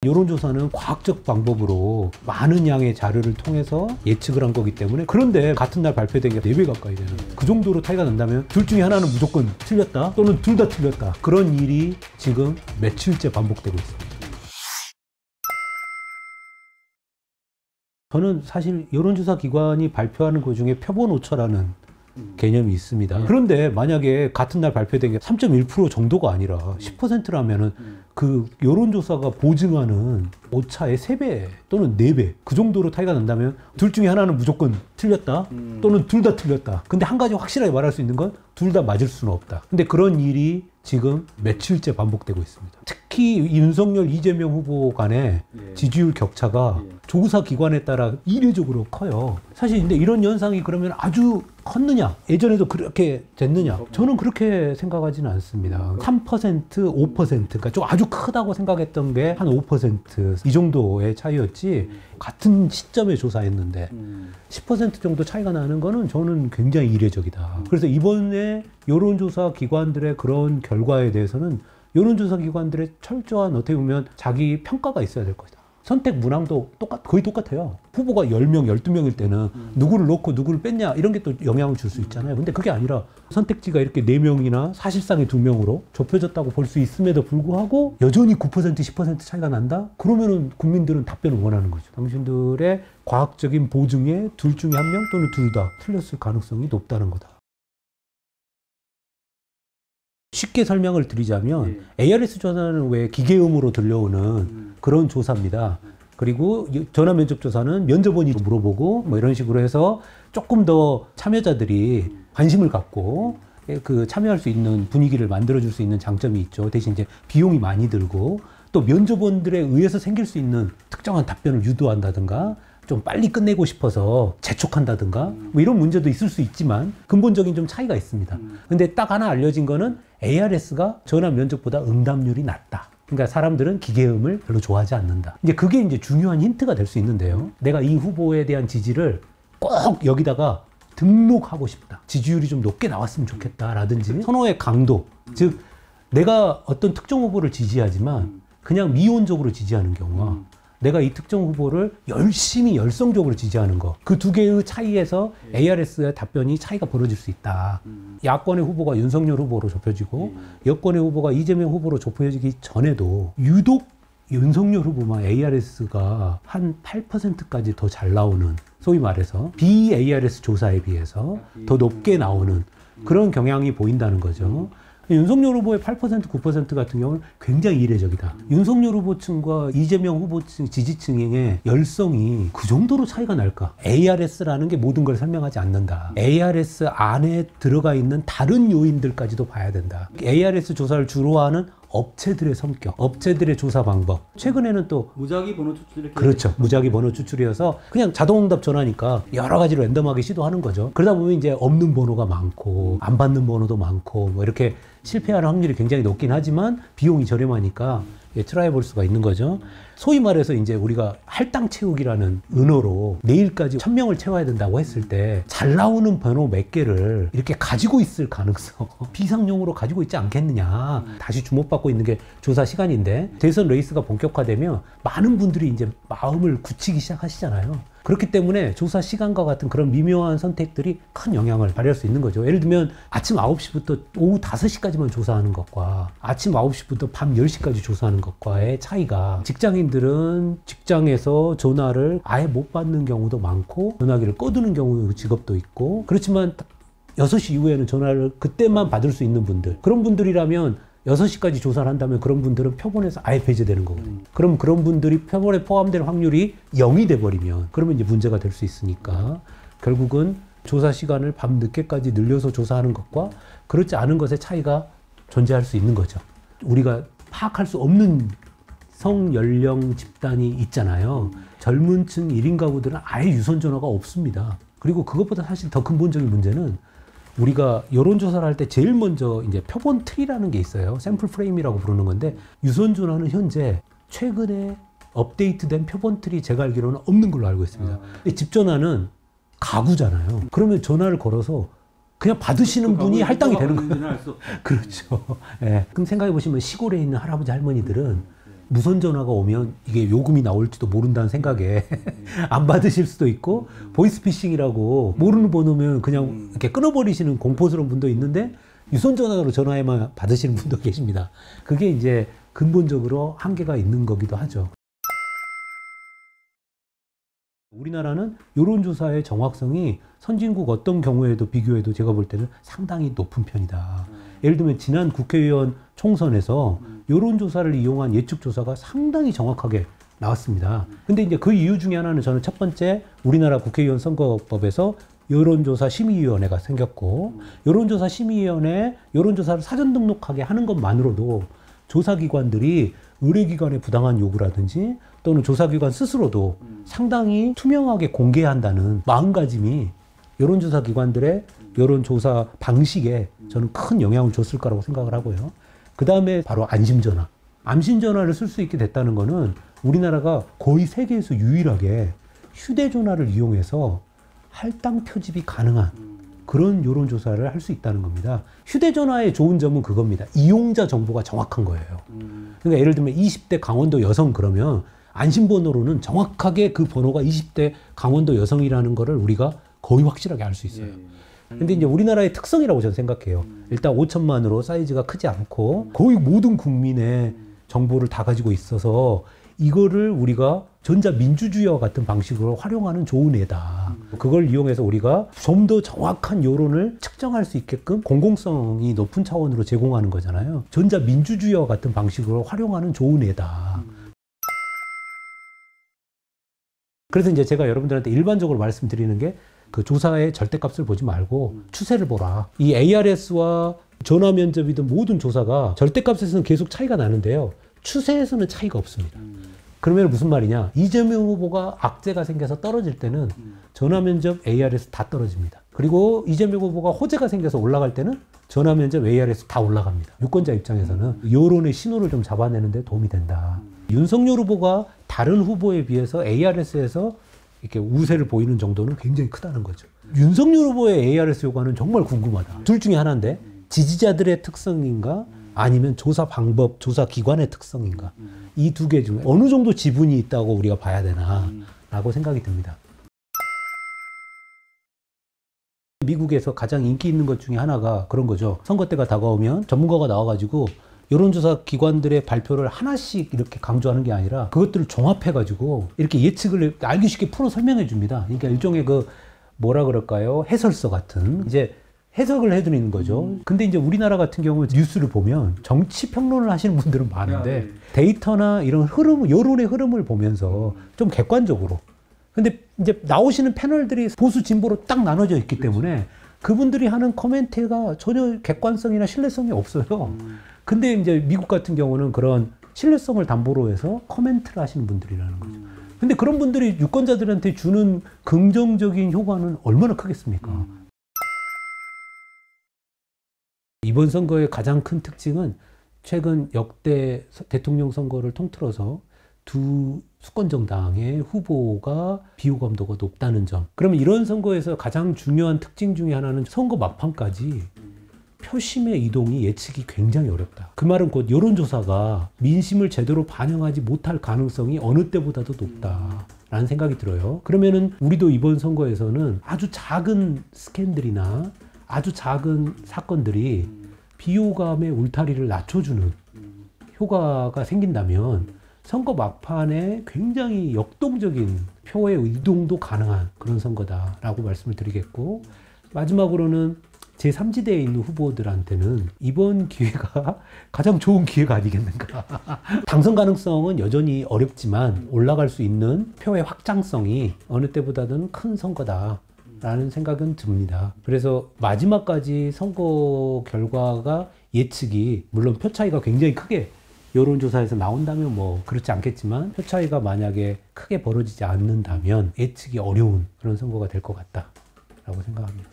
여론조사는 과학적 방법으로 많은 양의 자료를 통해서 예측을 한 거기 때문에, 그런데 같은 날 발표된 게 4배 가까이 되는, 그 정도로 차이가 난다면 둘 중에 하나는 무조건 틀렸다 또는 둘 다 틀렸다, 그런 일이 지금 며칠째 반복되고 있습니다. 저는 사실 여론조사 기관이 발표하는 것 중에 표본 오차라는 개념이 있습니다. 그런데 만약에 같은 날 발표된 게 3.1% 정도가 아니라 10%라면은 그 여론조사가 보증하는 오차의 3배 또는 4배 그 정도로 차이가 난다면 둘 중에 하나는 무조건 틀렸다 또는 둘 다 틀렸다. 근데 한 가지 확실하게 말할 수 있는 건 둘 다 맞을 수는 없다. 근데 그런 일이 지금 며칠째 반복되고 있습니다. 특히 윤석열, 이재명 후보 간의 지지율 격차가 조사 기관에 따라 이례적으로 커요. 사실 근데 이런 현상이 그러면 아주 컸느냐? 예전에도 그렇게 됐느냐? 저는 그렇게 생각하지는 않습니다. 3%, 5%, 그러니까 좀 아주 크다고 생각했던 게 한 5% 이 정도의 차이였지, 같은 시점에 조사했는데 10% 정도 차이가 나는 거는 저는 굉장히 이례적이다. 그래서 이번에 여론조사 기관들의 그런 결과에 대해서는 여론조사 기관들의 철저한, 어떻게 보면 자기 평가가 있어야 될 것이다. 선택 문항도 거의 똑같아요. 후보가 10명, 12명일 때는 누구를 넣고 누구를 뺐냐 이런 게 또 영향을 줄 수 있잖아요. 근데 그게 아니라 선택지가 이렇게 4명이나 사실상의 2명으로 좁혀졌다고 볼 수 있음에도 불구하고 여전히 9%, 10% 차이가 난다? 그러면은 국민들은 답변을 원하는 거죠. 당신들의 과학적인 보증에 둘 중에 한 명 또는 둘 다 틀렸을 가능성이 높다는 거다. 쉽게 설명을 드리자면 ARS 조사는 왜 기계음으로 들려오는 그런 조사입니다. 그리고 전화 면접 조사는 면접원이 물어보고 뭐 이런 식으로 해서 조금 더 참여자들이 관심을 갖고 그 참여할 수 있는 분위기를 만들어줄 수 있는 장점이 있죠. 대신 이제 비용이 많이 들고, 또 면접원들에 의해서 생길 수 있는 특정한 답변을 유도한다든가 좀 빨리 끝내고 싶어서 재촉한다든가 뭐 이런 문제도 있을 수 있지만 근본적인 좀 차이가 있습니다. 근데 딱 하나 알려진 거는 ARS가 전화 면접보다 응답률이 낮다. 그러니까 사람들은 기계음을 별로 좋아하지 않는다. 이제 그게 이제 중요한 힌트가 될 수 있는데요. 내가 이 후보에 대한 지지를 꼭 여기다가 등록하고 싶다. 지지율이 좀 높게 나왔으면 좋겠다라든지 선호의 강도, 즉 내가 어떤 특정 후보를 지지하지만 그냥 미온적으로 지지하는 경우와 내가 이 특정 후보를 열심히 열성적으로 지지하는 거, 그 두 개의 차이에서 ARS의 답변이 차이가 벌어질 수 있다. 야권의 후보가 윤석열 후보로 좁혀지고 여권의 후보가 이재명 후보로 좁혀지기 전에도 유독 윤석열 후보만 ARS가 한 8%까지 더 잘 나오는, 소위 말해서 BARS 조사에 비해서 더 높게 나오는 그런 경향이 보인다는 거죠. 윤석열 후보의 8%, 9% 같은 경우는 굉장히 이례적이다. 윤석열 후보층과 이재명 후보층 지지층의 열성이 그 정도로 차이가 날까? ARS라는 게 모든 걸 설명하지 않는다. ARS 안에 들어가 있는 다른 요인들까지도 봐야 된다. ARS 조사를 주로 하는 업체들의 성격, 업체들의 조사 방법. 최근에는 또 무작위 번호 추출, 이렇게. 그렇죠. 무작위 번호 추출이어서 그냥 자동응답 전화니까 여러 가지로 랜덤하게 시도하는 거죠. 그러다 보면 이제 없는 번호가 많고 안 받는 번호도 많고 뭐 이렇게 실패하는 확률이 굉장히 높긴 하지만 비용이 저렴하니까 트라이 볼 수가 있는 거죠. 소위 말해서 이제 우리가 할당 채우기라는 은어로 내일까지 1000명을 채워야 된다고 했을 때 잘 나오는 번호 몇 개를 이렇게 가지고 있을 가능성, 비상용으로 가지고 있지 않겠느냐. 다시 주목받고 있는 게 조사 시간인데, 대선 레이스가 본격화되면 많은 분들이 이제 마음을 굳히기 시작하시잖아요. 그렇기 때문에 조사 시간과 같은 그런 미묘한 선택들이 큰 영향을 발휘할 수 있는 거죠. 예를 들면 아침 9시부터 오후 5시까지만 조사하는 것과 아침 9시부터 밤 10시까지 조사하는 것과의 차이가, 직장인들은 직장에서 전화를 아예 못 받는 경우도 많고 전화기를 꺼두는 경우 직업도 있고, 그렇지만 6시 이후에는 전화를 그때만 받을 수 있는 분들, 그런 분들이라면 6시까지 조사를 한다면 그런 분들은 표본에서 아예 배제되는 거거든요. 그럼 그런 분들이 표본에 포함될 확률이 0이 돼버리면 그러면 이제 문제가 될 수 있으니까 결국은 조사 시간을 밤 늦게까지 늘려서 조사하는 것과 그렇지 않은 것의 차이가 존재할 수 있는 거죠. 우리가 파악할 수 없는 성연령 집단이 있잖아요. 젊은 층 1인 가구들은 아예 유선 전화가 없습니다. 그리고 그것보다 사실 더 근본적인 문제는 우리가 여론조사를 할 때 제일 먼저 이제 표본 트리라는 게 있어요. 샘플 프레임이라고 부르는 건데, 유선 전화는 현재 최근에 업데이트된 표본 트리 제가 알기로는 없는 걸로 알고 있습니다. 집 전화는 가구잖아요. 그러면 전화를 걸어서 그냥 받으시는 분이 할당이 되는 거예요. 그렇죠. 예. 그럼 생각해 보시면 시골에 있는 할아버지 할머니들은 무선 전화가 오면 이게 요금이 나올지도 모른다는 생각에 안 받으실 수도 있고, 보이스피싱이라고 모르는 번호면 그냥 이렇게 끊어버리시는 공포스러운 분도 있는데, 유선 전화로 전화해만 받으시는 분도 계십니다. 그게 이제 근본적으로 한계가 있는 거기도 하죠. 우리나라는 여론조사의 정확성이 선진국 어떤 경우에도 비교해도 제가 볼 때는 상당히 높은 편이다. 예를 들면 지난 국회의원 총선에서 여론조사를 이용한 예측조사가 상당히 정확하게 나왔습니다. 근데 이제 그 이유 중에 하나는 저는 첫 번째 우리나라 국회의원 선거법에서 여론조사 심의위원회가 생겼고, 여론조사 심의위원회 여론조사를 사전 등록하게 하는 것만으로도 조사기관들이 의뢰기관의 부당한 요구라든지 또는 조사기관 스스로도 상당히 투명하게 공개한다는 마음가짐이 여론조사 기관들의 여론조사 방식에 저는 큰 영향을 줬을 거라고 생각을 하고요. 그 다음에 바로 안심전화. 안심전화를 쓸 수 있게 됐다는 거는 우리나라가 거의 세계에서 유일하게 휴대전화를 이용해서 할당 표집이 가능한 그런 여론조사를 할 수 있다는 겁니다. 휴대전화의 좋은 점은 그겁니다. 이용자 정보가 정확한 거예요. 그러니까 예를 들면 20대 강원도 여성 그러면 안심번호로는 정확하게 그 번호가 20대 강원도 여성이라는 거를 우리가 거의 확실하게 알 수 있어요. 근데 이제 우리나라의 특성이라고 저는 생각해요. 일단 5천만으로 사이즈가 크지 않고 거의 모든 국민의 정보를 다 가지고 있어서 이거를 우리가 전자민주주의와 같은 방식으로 활용하는 좋은 애다. 그걸 이용해서 우리가 좀 더 정확한 여론을 측정할 수 있게끔 공공성이 높은 차원으로 제공하는 거잖아요. 전자민주주의와 같은 방식으로 활용하는 좋은 애다. 그래서 이제 제가 여러분들한테 일반적으로 말씀드리는 게 그 조사의 절대값을 보지 말고 추세를 보라. 이 ARS와 전화 면접이든 모든 조사가 절대값에서는 계속 차이가 나는데요. 추세에서는 차이가 없습니다. 그러면 무슨 말이냐? 이재명 후보가 악재가 생겨서 떨어질 때는 전화 면접 ARS 다 떨어집니다. 그리고 이재명 후보가 호재가 생겨서 올라갈 때는 전화 면접 ARS 다 올라갑니다. 유권자 입장에서는 여론의 신호를 좀 잡아내는 데 도움이 된다. 윤석열 후보가 다른 후보에 비해서 ARS에서 이렇게 우세를 보이는 정도는 굉장히 크다는 거죠. 윤석열 후보의 ARS 효과는 정말 궁금하다. 둘 중에 하나인데 지지자들의 특성인가 아니면 조사 방법, 조사 기관의 특성인가, 이 두 개 중에 어느 정도 지분이 있다고 우리가 봐야 되나 라고 생각이 듭니다. 미국에서 가장 인기 있는 것 중에 하나가 그런 거죠. 선거 때가 다가오면 전문가가 나와가지고 여론조사 기관들의 발표를 하나씩 이렇게 강조하는 게 아니라 그것들을 종합해가지고 이렇게 예측을 알기 쉽게 풀어 설명해 줍니다. 그러니까 일종의 그 뭐라 그럴까요? 해설서 같은 이제 해석을 해드리는 거죠. 근데 이제 우리나라 같은 경우는 뉴스를 보면 정치 평론을 하시는 분들은 많은데 데이터나 이런 흐름, 여론의 흐름을 보면서 좀 객관적으로. 근데 이제 나오시는 패널들이 보수 진보로 딱 나눠져 있기 때문에 그분들이 하는 코멘트가 전혀 객관성이나 신뢰성이 없어요. 근데 이제 미국 같은 경우는 그런 신뢰성을 담보로 해서 코멘트를 하시는 분들이라는 거죠. 근데 그런 분들이 유권자들한테 주는 긍정적인 효과는 얼마나 크겠습니까? 이번 선거의 가장 큰 특징은 최근 역대 대통령 선거를 통틀어서 두 수권정당의 후보가 비호감도가 높다는 점. 그러면 이런 선거에서 가장 중요한 특징 중에 하나는 선거 막판까지 표심의 이동이 예측이 굉장히 어렵다. 그 말은 곧 여론조사가 민심을 제대로 반영하지 못할 가능성이 어느 때보다도 높다라는 생각이 들어요. 그러면은 우리도 이번 선거에서는 아주 작은 스캔들이나 아주 작은 사건들이 비호감의 울타리를 낮춰주는 효과가 생긴다면 선거 막판에 굉장히 역동적인 표의 이동도 가능한 그런 선거다라고 말씀을 드리겠고, 마지막으로는 제3지대에 있는 후보들한테는 이번 기회가 가장 좋은 기회가 아니겠는가. 당선 가능성은 여전히 어렵지만 올라갈 수 있는 표의 확장성이 어느 때보다는 큰 선거다 라는 생각은 듭니다. 그래서 마지막까지 선거 결과가 예측이, 물론 표 차이가 굉장히 크게 여론조사에서 나온다면 뭐 그렇지 않겠지만, 표 차이가 만약에 크게 벌어지지 않는다면 예측이 어려운 그런 선거가 될 것 같다라고 생각합니다.